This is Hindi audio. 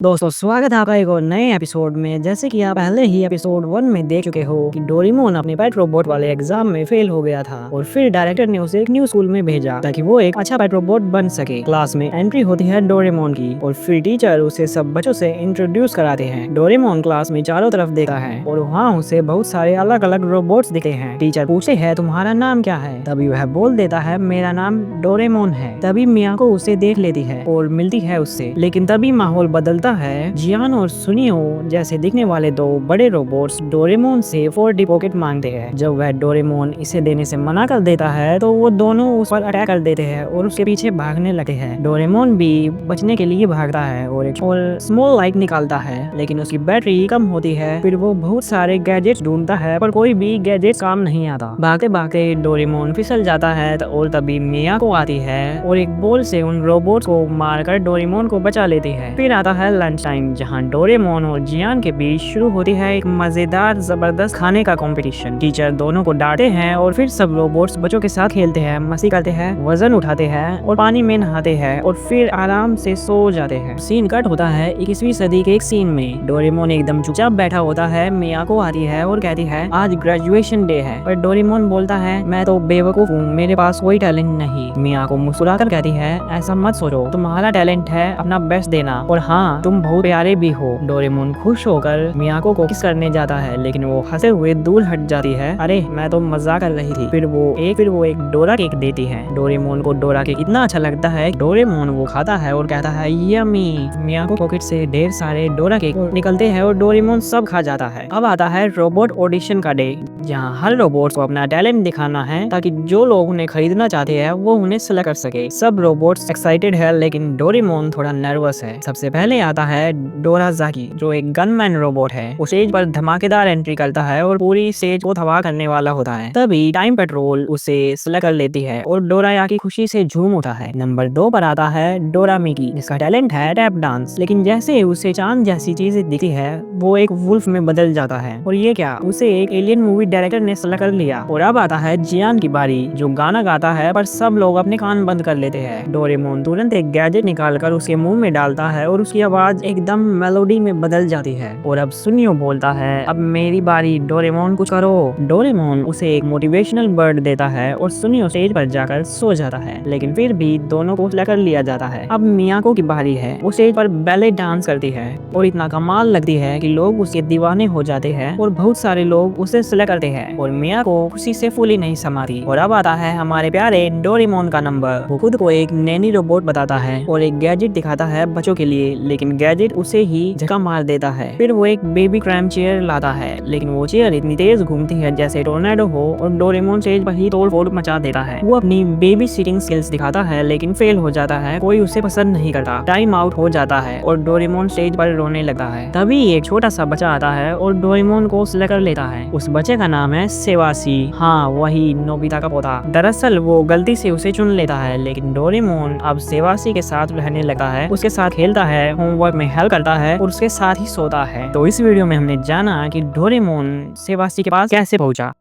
दोस्तों स्वागत है आपका एक और नए एपिसोड में। जैसे कि आप पहले ही एपिसोड 1 में देख चुके हो कि डोरेमोन अपने पेट रोबोट वाले एग्जाम में फेल हो गया था और फिर डायरेक्टर ने उसे एक न्यू स्कूल में भेजा ताकि वो एक अच्छा पेट रोबोट बन सके। क्लास में एंट्री होती है डोरेमोन की और फिर टीचर उसे सब बच्चों से इंट्रोड्यूस कराते हैं। डोरेमोन क्लास में चारों तरफ देखता है और वहाँ उसे बहुत सारे अलग अलग रोबोट्स दिखते हैं। टीचर पूछते हैं तुम्हारा नाम क्या है, तभी वह बोल देता है मेरा नाम डोरेमोन है। तभी मियाको उसे देख लेती है और मिलती है उससे, लेकिन तभी माहौल बदलता है। जियान और सुनियो जैसे दिखने वाले दो बड़े रोबोट्स डोरेमोन से 4D पॉकेट मांगते हैं। जब वह डोरेमोन इसे देने से मना कर देता है तो वो दोनों उस पर अटैक कर देते हैं और उसके पीछे भागने लगते हैं। डोरेमोन भी बचने के लिए भागता है और एक स्मॉल लाइट निकालता है, लेकिन उसकी बैटरी कम होती है। फिर वो बहुत सारे गैजेट्स ढूंढता है पर कोई भी गैजेट काम नहीं आता। भागते भागते डोरेमोन फिसल जाता है और तभी मियाको आती है और एक बॉल से उन रोबोट्स को मारकर डोरेमोन को बचा लेती है। फिर आता है लंच टाइम, जहां डोरेमोन और जियान के बीच शुरू होती है एक मजेदार जबरदस्त खाने का कंपटीशन। टीचर दोनों को डांटते हैं और फिर सब रोबोट्स बच्चों के साथ खेलते हैं, मस्ती करते हैं, वजन उठाते हैं और पानी में नहाते हैं और फिर आराम से सो जाते हैं। सीन कट होता है 21वीं सदी के एक सीन में। डोरेमोन एकदम चुपचाप बैठा होता है। मियाको आती है और कहती है आज ग्रेजुएशन डे है, पर डोरेमोन बोलता है मैं तो बेवकूफ हूँ, मेरे पास कोई टैलेंट नहीं। मियाको मुस्कुराकर कहती है ऐसा मत सोचो, तुम्हारा टैलेंट है अपना बेस्ट देना, और हाँ तुम बहुत प्यारे भी हो। डोरेमोन खुश होकर मियाको को किस करने जाता है, लेकिन वो हंसते हुए दूर हट जाती है। अरे मैं तो मजाक कर रही थी। फिर वो एक डोरा केक देती है। डोरेमोन को डोरा केक इतना अच्छा लगता है। डोरेमोन वो खाता है और कहता है यम्मी। मियाको पॉकेट से ढेर सारे डोरा केक निकलते हैं और डोरेमोन सब खा जाता है। अब आता है रोबोट ऑडिशन का डे, जहाँ हर रोबोट को अपना टैलेंट दिखाना है ताकि जो लोग उन्हें खरीदना चाहते हैं वो उन्हें सेलेक्ट कर सके। सब रोबोट्स एक्साइटेड है, लेकिन डोरेमोन थोड़ा नर्वस है। सबसे पहले आता है डोराजाकी, जो एक गनमैन रोबोट है। वो स्टेज पर धमाकेदार एंट्री करता है और पूरी स्टेज को तबाह करने वाला होता है। तभी टाइम पेट्रोल उसे सेलेक्ट कर लेती है और डोरायाकी खुशी से झूम उठा है। नंबर 2 पर आता है डोरामिकी, जिसका टैलेंट है टैप डांस, लेकिन जैसे उसे चांद जैसी चीजें दिखती है वो एक वुल्फ में बदल जाता है। और ये क्या, उसे एक एलियन मूवी डायरेक्टर ने सेलेक्ट कर लिया। और अब आता है जियान की बारी, जो गाना गाता है पर सब लोग अपने कान बंद कर लेते हैं। डोरेमोन तुरंत एक गैजेट निकालकर उसके मुंह में डालता है और उसकी आवाज एकदम मेलोडी में बदल जाती है। और अब सुनियो बोलता है अब मेरी बारी, डोरेमोन कुछ करो। डोरेमोन उसे एक मोटिवेशनल वर्ड देता है और सुनियो स्टेज पर जाकर सो जाता है, लेकिन फिर भी दोनों को सेलेक्ट कर लिया जाता है। अब मियाको की बारी है। वो स्टेज पर बैले डांस करती है और इतना कमाल लगती है कि लोग उसके दीवाने हो जाते हैं और बहुत सारे लोग उसे सेलेक्ट करते हैं और मियाको खुशी से फूली नहीं समाती। और अब आता है हमारे प्यारे डोरेमोन का नंबर। वो खुद को एक नैनी रोबोट बताता है और एक गैजेट दिखाता है बच्चों के लिए, लेकिन गैजेट उसे ही झटका मार देता है। फिर वो एक बेबी क्रैम चेयर लाता है, लेकिन वो चेयर इतनी तेज घूमती है जैसे टोर्नेडो हो और डोरेमोन स्टेज पर ही तोड़-फोड़ मचा देता है। वो अपनी बेबी सीटिंग स्किल्स दिखाता है, लेकिन फेल हो जाता है। कोई उसे पसंद नहीं करता। टाइम आउट हो जाता है और डोरेमोन स्टेज पर रोने लगता है। तभी एक छोटा सा बच्चा आता है और डोरेमोन को सेलेक्ट कर लेता है। उस बच्चे का नाम है सेवासी। हाँ वही नोबिता का पोता। दरअसल वो गलती से उसे चुन लेता है, लेकिन डोरेमोन अब सेवासी के साथ रहने लगता है, उसके साथ खेलता है, होमवर्क में हेल्प करता है और उसके साथ ही सोता है। तो इस वीडियो में हमने जाना कि डोरेमोन सेवासी के पास कैसे पहुंचा।